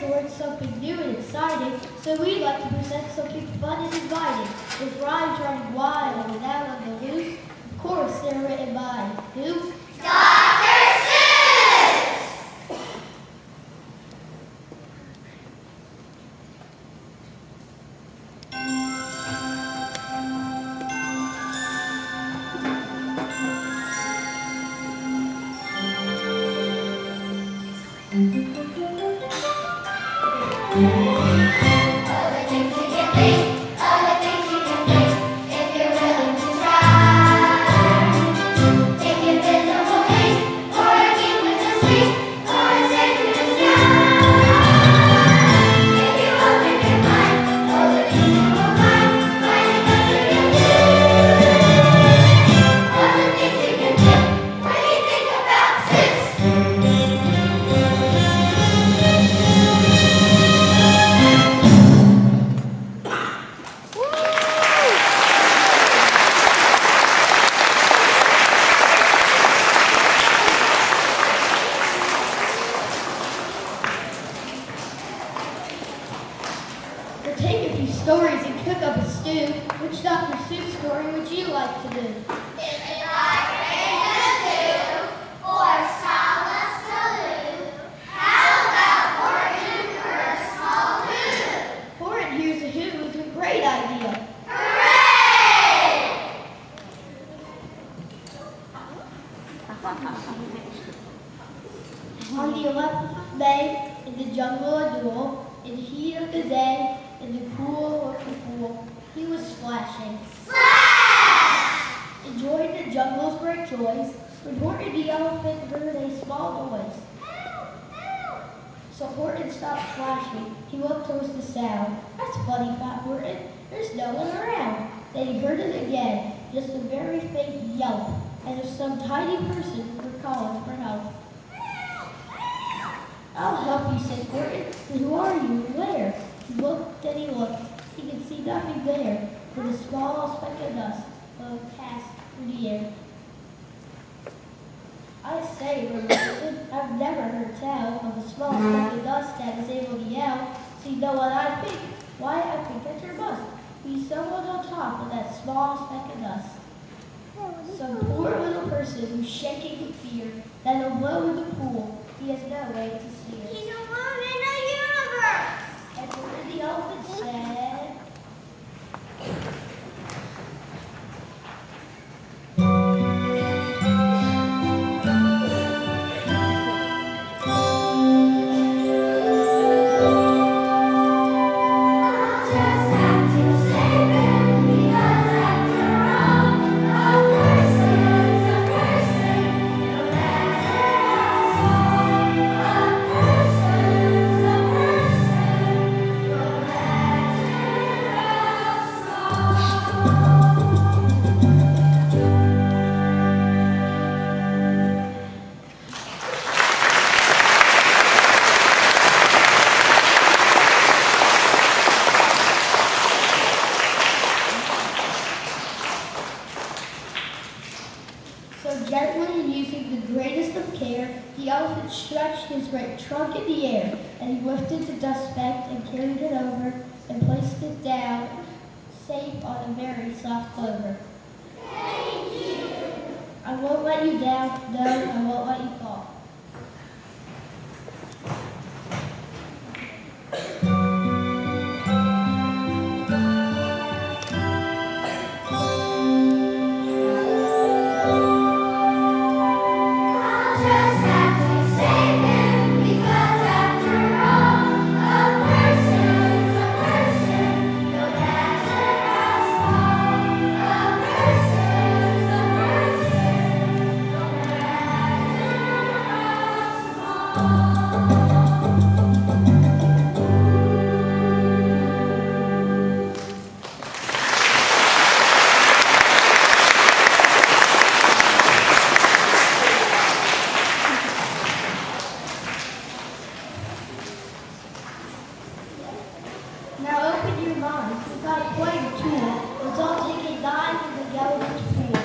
towards something new and exciting, so we'd like to present something fun and inviting, with rhymes running wild and out on the loose. Of course, they're written by who? Dr. Seuss! We'll take a few stories and cook up a stew. Which Dr. Seuss story would you like to do? If it like rain a stew, or Thomas Salute, how about Horton for a small hoot? Horton Here's a Who is a great idea. Hooray! On the 11th of May, in the jungle a duel, in the heat of the day, in the cool of the pool, he was splashing. Splash! Enjoying the jungle's great joys, when Horton the elephant heard a small noise. So Horton stopped splashing. He looked towards the sound. That's funny, thought Horton. There's no one around. Then he heard it again, just a very faint yelp, as if some tiny person were calling for help. I'll help you, said Horton. But who are you and where? He looked and he looked. He could see nothing there, but a small speck of dust cast through the air. I say, Robertson, I've never heard tell of a small speck of dust that is able to yell. So you know what I think? Why, I think that there must be someone on top of that small speck of dust. Some poor little person who's shaking with fear that alone in the pool, he has no way to steer. He's alone in the universe! And Horton the elephant said, so gently and using the greatest of care, the elephant stretched his great trunk in the air, and he lifted the dust speck and carried it over and placed it down safe on a very soft clover. Thank you! I won't let you down, no, I won't let you fall. I'll just have to save him, because after all, a person's a person, no matter how small. A person's a person, no matter how small. Now open your mind. We've got quite a tool. Let's all take a dive in the elephant's pool.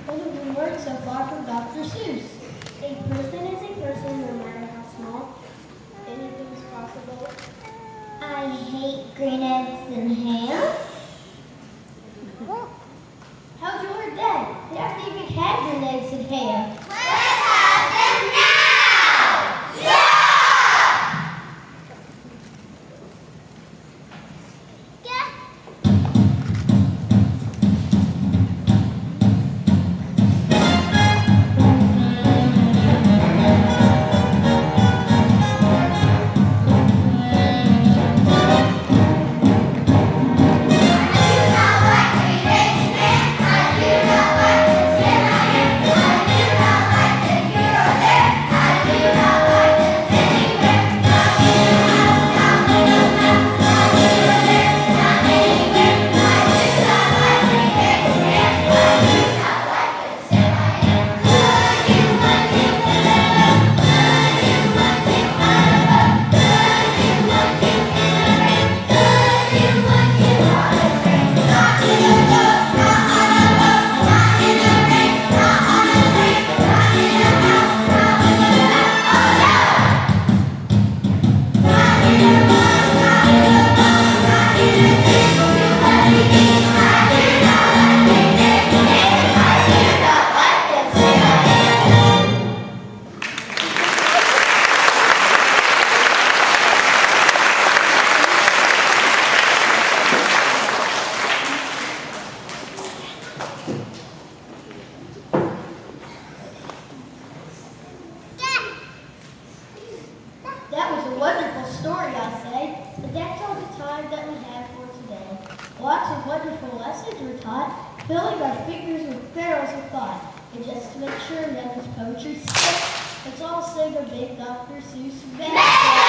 What have we learned so far from Dr. Seuss? A person is a person no matter how small. Anything is possible. I hate green eggs and ham. How'd you learn that? They haven't even had green eggs and ham. Let's have them now! Yeah! That was a wonderful story, I say, but that's all the time that we have for today. Lots of wonderful lessons were taught, filling our fingers with barrels of thought. And just to make sure that this poetry sticks, let's all sing a big Dr. Seuss best.